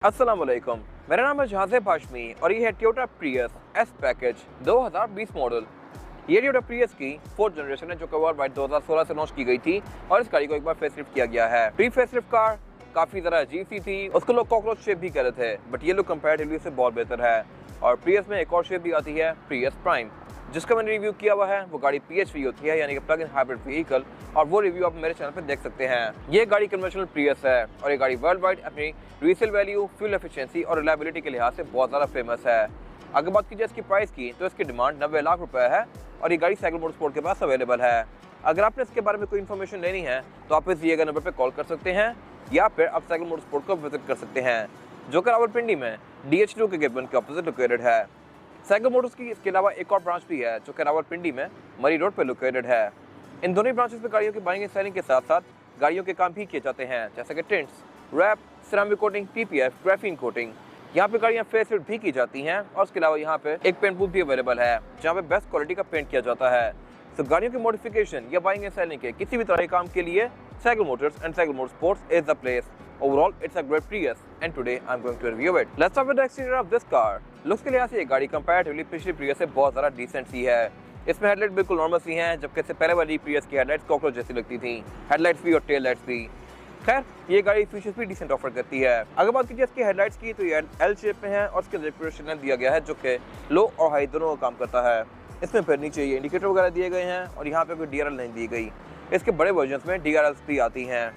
अस्सलाम वालेकुम, मेरा नाम है जहाज़ेब हाशमी और ये है Toyota Prius S package 2020 model. ये टोयोटा प्रियस की 4th जनरेशन है जो कि वर्ल्ड वाइड 2016 से लॉन्च की गई थी और इस गाड़ी को एक बार फेसलिफ्ट किया गया है। प्री फेसलिफ्ट कार काफ़ी ज़रा अजीब सी थी, उसको लोग कॉकरोच शेप भी कहते थे, बट ये लोग कंपैरेटिवली से बहुत बेहतर है। और प्रियस में एक और शेप भी आती है, प्रियस प्राइम, जिसका मैंने रिव्यू किया हुआ है। वो गाड़ी PHV होती है, यानी कि प्लग इन हाइब्रिड व्हीकल, और वो रिव्यू आप मेरे चैनल पर देख सकते हैं। ये गाड़ी कन्वेंशनल प्रियस है और ये गाड़ी वर्ल्ड वाइड अपनी रीसेल वैल्यू, फ्यूल एफिशिएंसी और रिलायबिलिटी के लिहाज से बहुत ज़्यादा फेमस है। अगर बात की जाए इसकी प्राइस की, तो इसकी डिमांड 90 लाख रुपए है और ये गाड़ी साइकिल मोटरस्पोर्ट के पास अवेलेबल है। अगर आपने इसके बारे में कोई इन्फॉर्मेशन लेनी है तो आप इस दिए गए नंबर पर कॉल कर सकते हैं या फिर आप साइकिल मोटरस्पोर्ट को विजिट कर सकते हैं, जो कि रावलपिंडी में DH2 के गेट के ऑपोजिट लोकेटेड है। साइकिल मोटर्स की इसके अलावा एक और ब्रांच भी है जो कि रावलपिंडी में मरी रोड पर लोकेटेड है। इन दोनों ब्रांचेस में गाड़ियों की बाइंग एंड सेलिंग के साथ साथ गाड़ियों के काम भी किए जाते हैं, जैसे कि tints, wrap, ceramic coating, PPF, graphene coating. यहाँ पे गाड़ियाँ फेसलिफ्ट भी की जाती हैं और उसके अलावा यहाँ पे एक पेंट बूथ भी अवेलेबल है जहाँ पे बेस्ट क्वालिटी का पेंट किया जाता है। तो गाड़ियों की मॉडिफिकेशन या बाइंग एंड सेलिंग के किसी भी तरह के काम के लिए cycle Motors and cycle motorsports is the place. Overall, it's a great Prius, and today I'm going to review it. Let's start with the exterior of this car. Looks के लिहाज से ये गाड़ी कंपैरेटिवली पिछली Prius से बहुत ज़्यादा decent सी है। इसमें हेडलाइट बिल्कुल नॉर्मल सी हैं, जबकि इससे पहले वाली Prius की हेडलाइट्स कॉकरोच जैसी लगती थी, हेडलाइट्स भी और टेल लाइट्स भी। खैर, ये गाड़ी फीचर्स भी डिसेंट ऑफर करती है। अगर बात कीजिए इसकी हेडलाइट्स की, तो ये L शेप में है और इसके अंदर प्रोजेक्शन दिया गया है जो कि लो और हाई दोनों का काम करता है। इसमें फिर नीचे ये इंडिकेटर वगैरह दिए गए हैं और यहाँ पे कोई DRL नहीं दी गई। इसके बड़े वर्जन में DRLs भी आती हैं।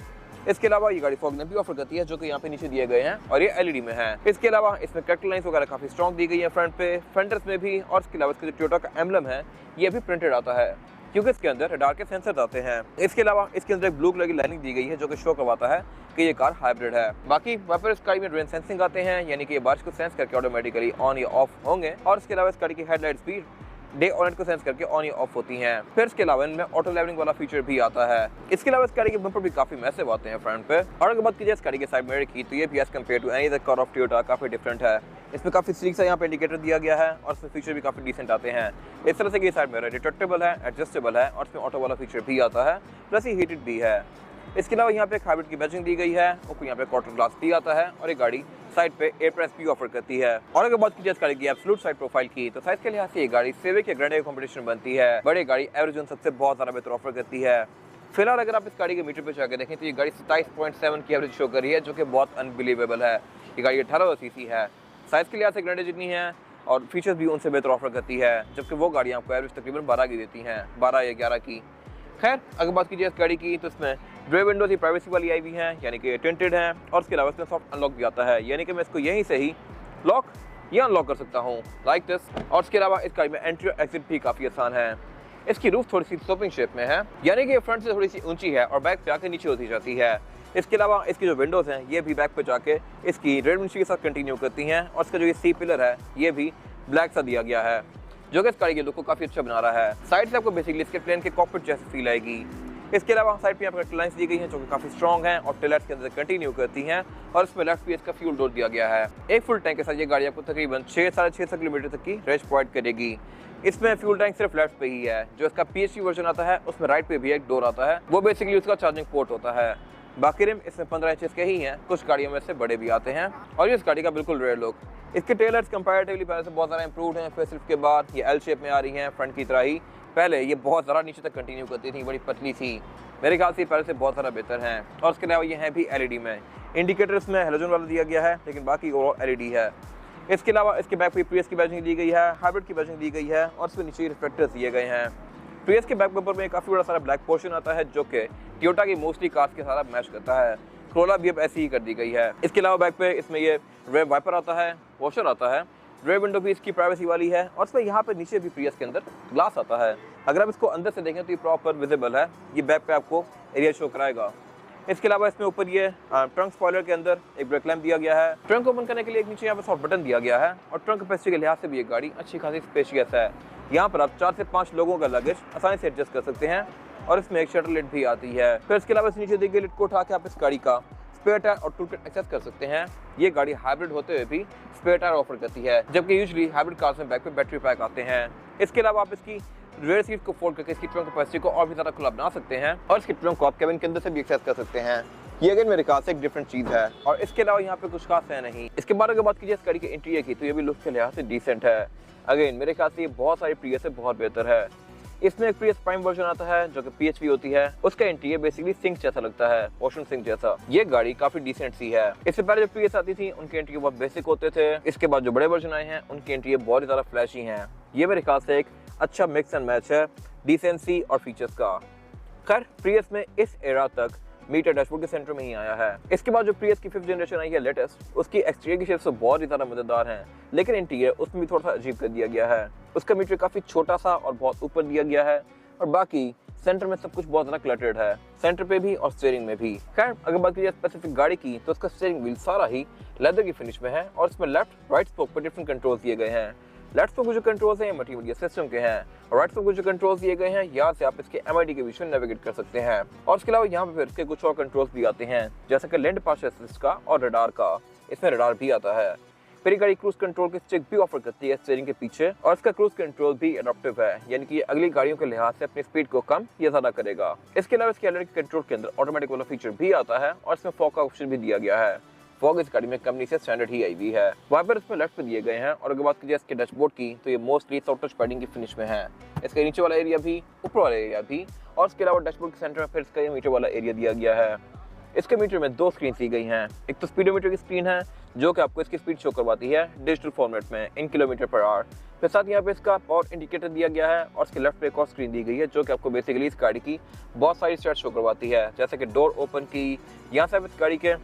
इसके अलावा ये गाड़ी फॉग लैंप भी ऑफर करती है जो कि यहाँ पे नीचे दिए गए हैं और ये LED में है। इसके अलावा इसमें कैरेक्टर लाइंस वगैरह काफी स्ट्रॉन्ग दी गई है फ्रंट पे, फेंडर्स में भी, और इसके अलावा इसका जो टोयोटा का एम्बलम है ये भी प्रिंटेड आता है क्योंकि इसके अंदर रडार के सेंसर आते हैं। इसके अलावा इसके अंदर एक ब्लू कलर की लाइनिंग दी गई है जो कि शो करवाता है कि ये कार हाइब्रिड है। बाकी वाइपर इस गाड़ी में रेन सेंसिंग आते हैं, यानी कि ये बारिश को सेंस करके ऑटोमेटिकली ऑन या ऑफ होंगे, और इसके अलावा इस गाड़ी की हेडलाइट्स भी डे और नाइट को सेंस करके ऑन या ऑफ होती हैं। फिर इसके अलावा इनमें ऑटो लेवलिंग वाला फीचर भी आता है। इसके अलावा इस गाड़ी के बम्पर भी काफी मैसिव आते हैं फ्रंट पे। और अगर बात कीजिए इस गाड़ी के साइड मिरर की, तो ये भी as compare to any other car of Toyota काफी डिफरेंट है। इसमें काफी स्लीक सा यहाँ पे इंडिकेटर दिया गया है और इसमें फीचर भी काफी डिसेंट आते हैं। इस तरह से ये साइड मिरर रिट्रैक्टेबल है, एडजस्टेबल है और इसमें ऑटो वाला फीचर भी आता है, प्लस ये हीटेड भी है। इसके अलावा यहाँ पे एक हाइब्रिड की बैजिंग दी गई है और यहाँ पे क्वार्टर ग्लास भी आता है और ये गाड़ी साइड पे एयर प्रेस भी ऑफर करती है। और अगर बात कीजिए इस गाड़ी की एब्सोल्यूट साइड प्रोफाइल की, तो साइज के लिहाज से ये गाड़ी सिविक या ग्रैंड कंपटीशन बनती है। बड़ी गाड़ी एवरेज जोन सबसे बहुत ज़्यादा बेहतर ऑफर करती है। फिलहाल अगर आप इस गाड़ी के मीटर पे जाकर देखें तो ये गाड़ी 27.7 की एवरेज शो कर रही है, जो कि बहुत अनबिलीवेबल है। ये गाड़ी 18 सीसी है, साइज के लिहाज से ग्रैंड जितनी है और फीचर्स भी उनसे बेहतर ऑफर करती है, जबकि वो गाड़ियाँ आपको एवरेज तकरीबन 12 की देती हैं, 12 या 11 की। खैर, अगर बात कीजिए इस गाड़ी की, तो इसमें ड्राइव विंडोज ही प्राइवेसी वाली आई हुई हैं, यानी कि टिंटेड हैं, और इसके अलावा इसमें सॉफ्ट अनलॉक भी आता है, यानी कि मैं इसको यहीं से ही लॉक या अनलॉक कर सकता हूँ लाइक दिस। और इसके अलावा इस गाड़ी में एंट्री और एग्जिट भी काफ़ी आसान है। इसकी रूफ थोड़ी सी स्लोपिंग शेप में है, यानी कि फ्रंट से थोड़ी सी ऊंची है और बैक पे आके नीचे होती जाती है। इसके अलावा इसकी जो विंडोज़ हैं ये भी बैक पे जाके इसकी रेड विंडो के साथ कंटिन्यू करती हैं, और इसका जो ये सी पिलर है ये भी ब्लैक सा दिया गया है, जो कि इस गाड़ी के लुक को काफ़ी अच्छा बना रहा है। साइड से आपको बेसिकली इसके प्लेन के कॉकपिट जैसी फील आएगी। इसके अलावा साइड पे यहाँ पर लाइन्स दी गई हैं जो कि काफ़ी स्ट्रॉन्ग हैं और टेलर्स के अंदर कंटिन्यू करती हैं, और इसमें लेफ्ट पे इसका फ्यूल डोर दिया गया है। एक फुल टैंक के साथ ये गाड़ी आपको तकरीबन 6-6.5 किलोमीटर तक की रेंज प्रोवाइड करेगी। इसमें फ्यूल टैंक सिर्फ लेफ्ट पे ही है। जो इसका PHV वर्जन आता है उसमें राइट पे भी एक डोर आता है, वो बेसिकली उसका चार्जिंग पोर्ट होता है। बाकी रिम इसमें 15 इंचेस के ही हैं, कुछ गाड़ियों में से बड़े भी आते हैं। और ये इस गाड़ी का बिल्कुल रेयर लुक। इसके टेलर्स कंपैरेटिवली पहले से बहुत ज़्यादा इंप्रूव्ड हैं। फेसलिफ्ट के बाद ये L शेप में आ रही हैं फ्रंट की तरह ही। पहले ये बहुत ज़्यादा नीचे तक कंटिन्यू करती थी, बड़ी पतली थी। मेरे ख्याल से पहले से बहुत ज़्यादा बेहतर हैं। और उसके अलावा ये हैं भी LED में। इंडिकेटर्स में हेलोजन वाला दिया गया है, लेकिन बाकी ओवरऑल LED है। इसके अलावा इसके बैक पे प्रियस की बैजिंग दी गई है, हाइब्रिड की बैजिंग दी गई है, और इसमें नीचे रिफ्लेक्टर्स दिए गए हैं। प्रियस के बैक बम्पर में काफ़ी बड़ा सारा ब्लैक पोर्शन आता है, जो कि टोयोटा की मोस्टली कार्स के सारा मैच करता है। क्रोला भी अब ऐसी ही कर दी गई है। इसके अलावा बैक पे इसमें ये रेयर वाइपर आता है, वॉशर आता है, रेयर विंडो भी इसकी प्राइवेसी वाली है, और इसमें यहाँ पे नीचे भी प्रियस के अंदर ग्लास आता है। अगर आप इसको अंदर से देखें तो ये प्रॉपर विजिबल है, ये बैक पे आपको एरिया शो कराएगा। इसके अलावा इसमें ऊपर ये ट्रंक स्पॉइलर के अंदर एक ब्रेक लैंप दिया गया है। ट्रंक ओपन करने के लिए एक नीचे यहाँ पे सॉफ्ट बटन दिया गया है, और ट्रंक कैपेसिटी के लिहाज से भी ये गाड़ी अच्छी खासी स्पेशियस है। यहाँ पर आप 4 से 5 लोगों का लगेज आसानी से एडजस्ट कर सकते हैं, और इसमें एक शटर लिड भी आती है। फिर इसके अलावा इस नीचे दी गई लिड को उठा के आप इस गाड़ी का स्पेयर टायर और टूल किट एक्सेस कर सकते हैं। ये गाड़ी हाइब्रिड होते हुए भी स्पेयर टायर ऑफर करती है, जबकि यूजुअली हाइब्रिड कार्स में बैक पे बैटरी पैक आते हैं। इसके अलावा आप इसकी रेयर सीट को फोल्ड करके इसकी ट्रंक कैपेसिटी को और भी ज़्यादा खुला बना सकते हैं, और इसकी ट्रंक को आप केबिन के अंदर से भी एक्सेस कर सकते हैं। ये अगेन मेरे ख्याल से एक डिफरेंट चीज़ है और इसके अलावा यहाँ पे कुछ खास है नहीं। इसके बाद अगर बात कीजिए इस गाड़ी के इंटीरियर की तो ये भी लुक के लिहाज से डिसेंट है। अगेन मेरे ख्याल से ये बहुत सारी प्रियस से बहुत बेहतर है। इसमें एक प्रियस प्राइम वर्जन आता है जो कि PHV होती है, उसका इंटीरियर बेसिकली सिंक जैसा लगता है, ओशन सिंक जैसा। ये गाड़ी काफी डिसेंट सी है। इससे पहले जो प्रियस आती थी उनके इंटीरियर बहुत बेसिक होते थे। इसके बाद जो बड़े वर्जन आए हैं उनके इंटीरियर बहुत ज्यादा फ्लैशी हैं। ये मेरे ख्याल से एक अच्छा मिक्स एंड मैच है डिसेंसी और फीचर्स का। खैर प्रियस में इस एरा तक मीटर डैशबोर्ड के सेंटर में ही आया है। इसके बाद जो प्रियस की 5th जनरेशन आई है लेटेस्ट, उसकी एक्सटीरियर की शेप से बहुत ही ज्यादा मजेदार है, लेकिन इंटीरियर उसमें भी थोड़ा सा अजीब कर दिया गया है। उसका मीटर काफी छोटा सा और बहुत ऊपर दिया गया है और बाकी सेंटर में सब कुछ बहुत ज्यादा क्लटर्ड है, सेंटर पे भी और स्टीयरिंग में भी। खैर अगर बात कीजिए स्पेसिफिक गाड़ी की तो उसका स्टीयरिंग व्हील सारा ही लेदर की फिनिश में है और इसमें लेफ्ट राइट स्पोक पर डिफरेंट कंट्रोल दिए गए हैं। लेफ्ट स्पोक जो कंट्रोल्स हैं मल्टीमीडिया सिस्टम के हैं और राइट स्पोक जो कंट्रोल्स दिए गए हैं यहाँ से आप इसके MID के बीच में नेविगेट कर सकते हैं। और इसके अलावा यहाँ पे फिर इसके कुछ और कंट्रोल्स भी आते हैं जैसे कि लैंड पास असिस्ट का और रडार का, इसमें रडार भी आता है। फिर गाड़ी क्रूज कंट्रोल की स्टिक भी ऑफर करती है स्टीयरिंग के पीछे और इसका क्रूज कंट्रोल भी एडॉप्टिव है, यानी कि ये अगली गाड़ियों के लिहाज से अपनी स्पीड को कम या ज्यादा करेगा। इसके अलावा इसके इलेक्ट्रिक कंट्रोल के अंदर ऑटोमेटिक वाला फीचर भी आता है और इसमें फॉग का ऑप्शन भी दिया गया है। फॉग इस गाड़ी में कंपनी से स्टैंडर्ड ही आई हुई है। वाइपर इसमें लेफ्ट पे दिए गए हैं और अगर बात कीजिए इसके डैशबोर्ड की तो ये मोस्टली सॉफ्ट टच पैडिंग की फिनिश में है। इसके नीचे वाला एरिया भी, ऊपर वाला एरिया भी और इसके अलावा डैशबोर्ड के सेंटर में फिर इसका ये मीटर वाला एरिया दिया गया है। इसके मीटर में 2 स्क्रीन दी गई हैं। एक तो स्पीडोमीटर की स्क्रीन है जो कि आपको इसकी स्पीड शो करवाती है डिजिटल फॉर्मेट में इन km/h। फिर साथ यहाँ पे इसका पावर इंडिकेटर दिया गया है और इसके लेफ्ट पे एक और स्क्रीन दी गई है जो कि आपको बेसिकली इस गाड़ी की बहुत सारी स्टेट्स शो करवाती है, जैसे कि डोर ओपन की। यहाँ से आप इस गाड़ी के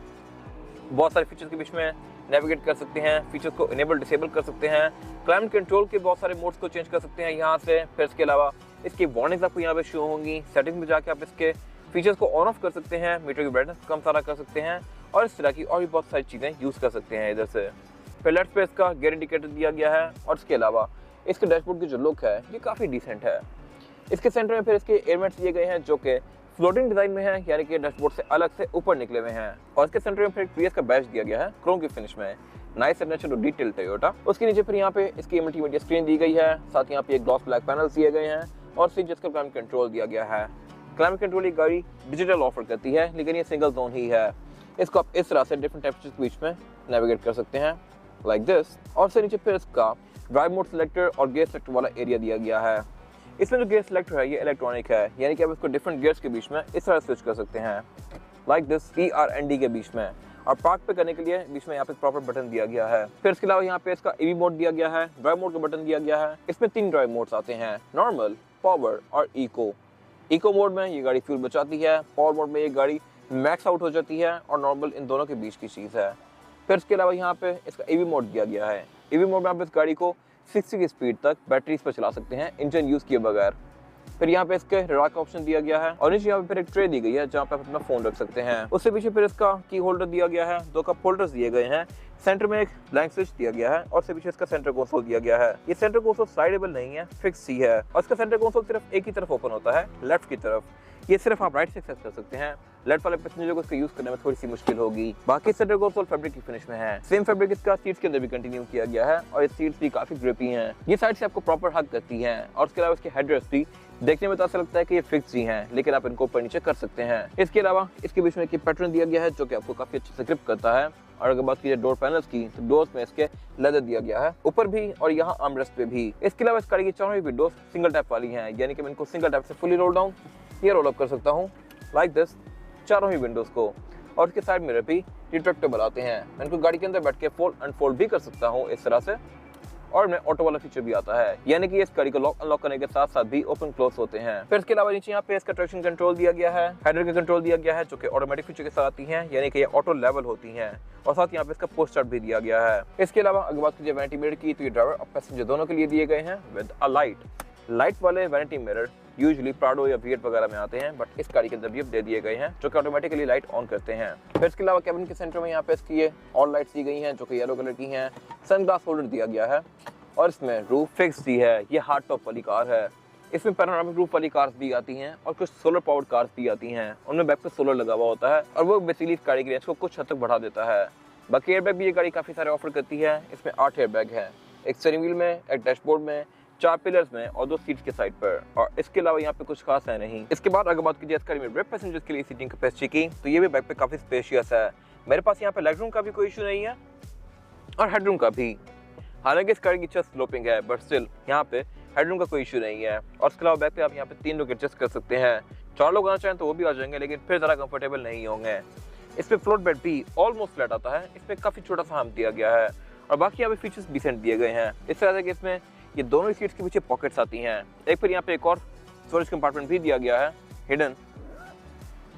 बहुत सारे फीचर्स के बीच में नेविगेट कर सकते हैं, फीचर्स को इनेबल डिसेबल कर सकते हैं, क्लाइमेट कंट्रोल के बहुत सारे मोड्स को चेंज कर सकते हैं यहाँ से। फिर इसके अलावा इसकी वार्निंग्स आपको यहाँ पे शो होंगी। सेटिंग्स में जाके आप इसके फीचर्स को ऑन ऑफ कर सकते हैं, मीटर की ब्राइटनेस कम सारा कर सकते हैं और इस तरह की और भी बहुत सारी चीज़ें यूज़ कर सकते हैं इधर से। फिर लेफ्ट पे इसका गियर इंडिकेटर दिया गया है और इसके अलावा इसके डैशबोर्ड की जो लुक है ये काफ़ी डिसेंट है। इसके सेंटर में फिर इसके एयरमेट्स दिए गए हैं जो कि फ्लोटिंग डिजाइन में है, यानी कि डैशबोर्ड से अलग से ऊपर निकले हुए हैं और इसके सेंटर में फिर एक प्रियस का बैच दिया गया है क्रोम की फिनिश में, nice and natural detail Toyota. उसके नीचे फिर यहाँ पे इसकी मल्टीमीडिया स्क्रीन दी गई है, साथ यहाँ पे एक ग्लॉस ब्लैक पैनल दिए गए हैं और फिर जिसका क्लाइमेट कंट्रोल दिया गया है। क्लाइमेट कंट्रोल ये गाड़ी डिजिटल ऑफर करती है लेकिन ये सिंगल जोन ही है। इसको आप इस तरह से डिफरेंट टेम्परेचर के बीच में नेविगेट कर सकते हैं लाइक दिस। और उससे नीचे फिर इसका ड्राइव मोड सिलेक्टर और गियर सेलेक्टर वाला एरिया दिया गया है। इसमें जो गियर सिलेक्टर है ये इलेक्ट्रॉनिक है, यानी कि आप इसको डिफरेंट गियर्स के बीच में इस तरह स्विच कर सकते हैं लाइक दिस, ER&D के बीच में। और पार्क पे करने के लिए बीच में यहाँ पे प्रॉपर बटन दिया गया है। फिर इसके अलावा यहाँ पे इसका EV मोड दिया गया है, ड्राइव मोड का बटन दिया गया है। इसमें 3 ड्राइव मोड्स आते हैं, नॉर्मल, पावर और इको। इको मोड में ये गाड़ी फ्यूल बचाती है, पावर मोड में ये गाड़ी मैक्स आउट हो जाती है और नॉर्मल इन दोनों के बीच की चीज़ है। फिर इसके अलावा यहाँ पे इसका EV मोड दिया गया है। EV मोड में आप इस गाड़ी को 60 की स्पीड तक बैटरीज पर चला सकते हैं इंजन यूज़ किए बगैर। फिर यहाँ पे इसके रडार का ऑप्शन दिया गया है और नीचे यहाँ पे फिर एक ट्रे दी गई है जहाँ पे आप अपना फोन रख सकते हैं। उससे पीछे फिर इसका की होल्डर दिया गया है, 2 कप होल्डर्स दिए गए हैं, सेंटर में एक ब्लैंक स्विच दिया गया है और उससे पीछे इसका सेंटर कंसोल दिया गया है। ये सेंटर कंसोल स्लाइडेबल नहीं है, फिक्स ही है और इसका सेंटर कंसोल सिर्फ एक ही तरफ ओपन होता है, लेफ्ट की तरफ। ये सिर्फ आप राइट से एक्सेस कर सकते हैं। लेफ्ट वाले पैसेंजर को इसको यूज करने में थोड़ी सी मुश्किल होगी। बाकी सेंटर कंसोल फैब्रिक की फिनिश में है, सेम फैब्रिक इसका सीट्स के अंदर भी कंटिन्यू किया गया है और ये सीट्स भी काफी ग्रिपी हैं। ये साइड से आपको प्रॉपर हग करती हैं और उसके अलावा इसके हेडरेस्ट भी देखने में तो ऐसा लगता है कि ये फिक्स ही हैं, लेकिन आप इनको ऊपर नीचे कर सकते हैं। इसके अलावा इसके बीच में एक पैटर्न दिया गया है जो कि आपको काफी अच्छे से ग्रिप करता है। और अगर बात कीजिए डोर पैनल्स की तो डोर्स में इसके लेदर दिया गया है, ऊपर भी और यहाँ आर्मरेस्ट पे भी। इसके अलावा इस गाड़ी की चारों विंडोज सिंगल टैप वाली हैं, यानी कि मैं इनको सिंगल टैप से फुली रोल डाउन या रोल अप कर सकता हूँ लाइक दिस, चारों ही विंडोज को। और इसके साइड मिरर भी रिट्रैक्टेबल आते हैं, मैं इनको गाड़ी के अंदर बैठ के फोल्ड अनफोल्ड भी कर सकता हूँ इस तरह से। और में ऑटो वाला फीचर भी आता है, यानी कि इस गाड़ी को लॉक अनलॉक करने के साथ साथ भी ओपन क्लोज होते हैं। फिर इसके अलावा नीचे यहाँ पे इसका ट्रैक्शन कंट्रोल दिया गया है, हेडर का कंट्रोल दिया गया है जो कि ऑटोमेटिक फीचर के साथ आती हैं, यानी कि ये ऑटो लेवल होती हैं और साथ यहाँ पे इसका पोस्ट स्टार्ट भी दिया गया है। इसके अलावा अगर बात कीजिए वैनिटी मिरर की तो ये ड्राइवर और पैसेंजर दोनों के लिए दिए गए हैं विद अ लाइट वाले वैनिटी मिरर यूजुअली प्राडो या विएट वगैरह में आते हैं, बट इस गाड़ी के अंदर भी दे दिए गए हैं जो कि ऑटोमेटिकली लाइट ऑन करते हैं। फिर इसके अलावा कैबिन के सेंटर में यहाँ पे इसकी ये ऑल लाइट्स दी गई हैं जो कि येलो कलर की हैं, सनग्लास होल्डर दिया गया है और इसमें रूफ फिक्स दी है। ये हार्ड टॉप वाली कार है, इसमें पैनोरामिक रूफ वाली कार्स भी आती हैं और कुछ सोलर पावर्ड कार्स भी आती हैं, उनमें बैक पे सोलर लगा हुआ होता है और वो बेसिकली इस गाड़ी की रेंज को कुछ हद तक बढ़ा देता है। बाकी एयरबैग भी ये गाड़ी काफ़ी सारे ऑफर करती है, इसमें 8 एयरबैग हैं, एक स्टीयरिंग व्हील में, एक डैशबोर्ड में, 4 पिलर्स में और 2 सीट्स के साइड पर, और इसके अलावा यहाँ पे कुछ खास है नहीं। इसके बाद अगर बात की जाए इस गाड़ी में रेप पैसेंजर्स के लिए सीटिंग कैपेसिटी की, तो ये भी बैक पे काफी स्पेशियस है। मेरे पास यहाँ पे लेग रूम का भी कोई इशू नहीं है और हेडरूम का भी। हालांकि इस गाड़ी की चेस्ट स्लोपिंग है, बट स्टिल यहाँ पे हेडरूम का कोई इशू नहीं है। और इसके अलावा बैक पे आप यहाँ पे 3 लोग एडजस्ट कर सकते हैं। 4 लोग आना चाहें तो वो भी आ जाएंगे, लेकिन फिर ज़रा कंफर्टेबल नहीं होंगे। इसमें फ्लोट बेड भी ऑलमोस्ट फ्लैट आता है, इसमें काफ़ी छोटा सा हम दिया गया है, और बाकी यहाँ पे फीचर्स डिसेंट दिए गए हैं। इस तरह से कि इसमें ये दोनों सीट्स के पीछे पॉकेट्स आती हैं। एक फिर यहाँ पे एक और स्टोरेज कंपार्टमेंट भी दिया गया है हिडन,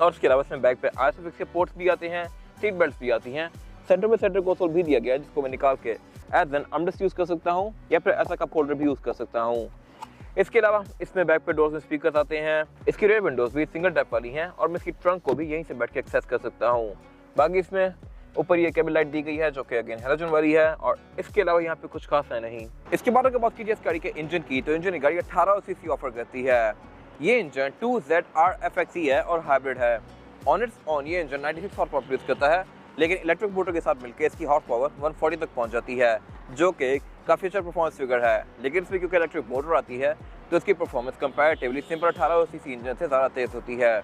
और उसके अलावा इसमें बैक पे आईसोफिक्स के पोर्ट्स भी आते हैं, सीट बेल्ट भी आती हैं। सेंटर में सेंटर कंसोल भी दिया गया है, जिसको मैं निकाल के एज एन आर्मरेस्ट यूज़ कर सकता हूँ या फिर ऐसा कप होल्डर भी यूज़ कर सकता हूँ। इसके अलावा इसमें बैक पे डोर्स में स्पीकर्स आते हैं। इसकी रेयर विंडोज भी सिंगल टैप वाली हैं, और मैं इसकी ट्रंक को भी यहीं से बैठ के एक्सेस कर सकता हूँ। बाकी इसमें ऊपर ये केबल लाइट दी गई है, जो कि अगेन हैलोजन वाली है, और इसके अलावा यहाँ पे कुछ खास है नहीं। इसके बाद अगर बात कीजिए इस गाड़ी के इंजन की, तो इंजन गाड़ी 18 सीसी ऑफर करती है। ये इंजन 2ZR-FXE है और हाइब्रिड है। ऑन इट्स ऑन ये इंजन 96 हॉर्स पावर प्रोड्यूस करता है, लेकिन इलेक्ट्रिक मोटर के साथ मिलकर इसकी हॉर्स पावर 140 तक पहुंच जाती है, जो कि काफ़ी अच्छा परफॉर्मेंस फिगर है। लेकिन इसमें क्योंकि इलेक्ट्रिक मोटर आती है, तो इसकी performance comparatively simple 18 CC engine से ज़्यादा तेज़ होती है।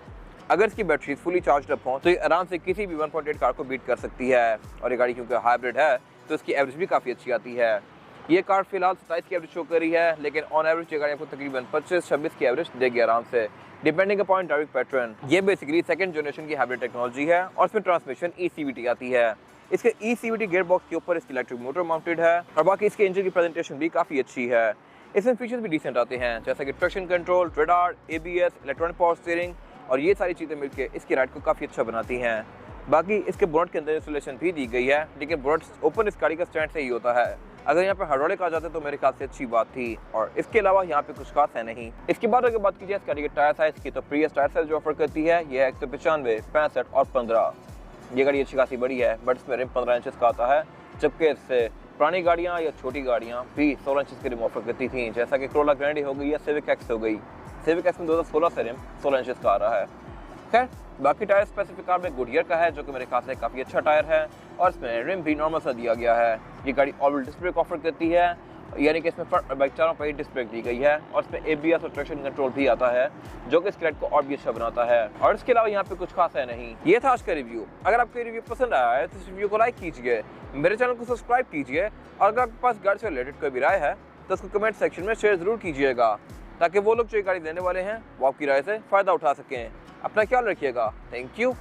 अगर इसकी बैटरी फुली चार्ज अप हो तो ये आराम से किसी भी 1.8 कार को बीट कर सकती है। और ये गाड़ी क्योंकि हाइब्रिड है, तो इसकी एवरेज भी काफ़ी अच्छी आती है। ये कार फिलहाल 27 की एवरेज शो कर रही है, लेकिन ऑन एवरेज ये गाड़ी आपको तकरीबन 25-26 की एवरेज देगी आराम से, डिपेंडिंग अपॉन ड्राइविंग पैटर्न। ये बेसिकली सेकंड जनरेशन की हाइब्रिड टेक्नोलॉजी है, और इसमें ट्रांसमिशन ECVT आती है। इसके ECVT गियर बॉक्स के ऊपर इसकी इलेक्ट्रिक मोटर माउंटेड है, और बाकी इसके इंजन की प्रेजेंटेशन भी काफ़ी अच्छी है। इसमें फीचर्स भी डिसेंट आते हैं, जैसे कि traction control, radar, ABS, electronic power steering, और ये सारी चीज़ें मिलकर इसकी राइड को काफ़ी अच्छा बनाती हैं। बाकी इसके बोनट के अंदर इंस्टॉलेशन भी दी गई है, लेकिन बोनट ओपन इस गाड़ी का स्टैंड से ही होता है। अगर यहाँ पे हाइड्रोलिक आ जाते तो मेरे ख्याल से अच्छी बात थी, और इसके अलावा यहाँ पे कुछ खास है नहीं। इसके बाद अगर बात की जाए इस गाड़ी के टायर साइज की, तो प्रियस टायर साइज जो ऑफर करती है ये है 195, 65 और 15। ये गाड़ी अच्छी खासी बड़ी है, बट इसमें रिम 15 इंचेस का आता है, जबकि इससे पुरानी गाड़ियाँ या छोटी गाड़ियाँ भी 16 इंचेस के रिम ऑफर करती थी, जैसा कि कोरोला ग्रैंड हो गई या सिविक एक्स हो गई। सिविक एक्स में 2016 से रिम 16 इंचेस का आ रहा है। खैर बाकी टायर स्पेसिफिक कार में गुडियर का है, जो कि मेरे ख्याल से काफ़ी अच्छा टायर है, और इसमें रिम भी नॉर्मल सा दिया गया है। ये गाड़ी all wheel disc brake offer करती है, यानी कि इसमें फ्रंट और बैक चारों पर डिस्क ब्रेक दी गई है, और इसमें ABS और ट्रैक्शन कंट्रोल भी आता है, जो कि इस राइड को और भी अच्छा बनाता है। और इसके अलावा यहाँ पे कुछ खास है नहीं। ये था आज का रिव्यू। अगर आपको रिव्यू पसंद आया है तो इस रिव्यू को लाइक कीजिए, मेरे चैनल को सब्सक्राइब कीजिए, और अगर आपके पास गाड़ी से रिलेटेड कोई भी राय है तो उसको कमेंट सेक्शन में शेयर जरूर कीजिएगा, ताकि वो लोग जो गाड़ी लेने वाले हैं वो आपकी राय से फ़ायदा उठा सकें। अपना ख्याल रखिएगा। Thank you.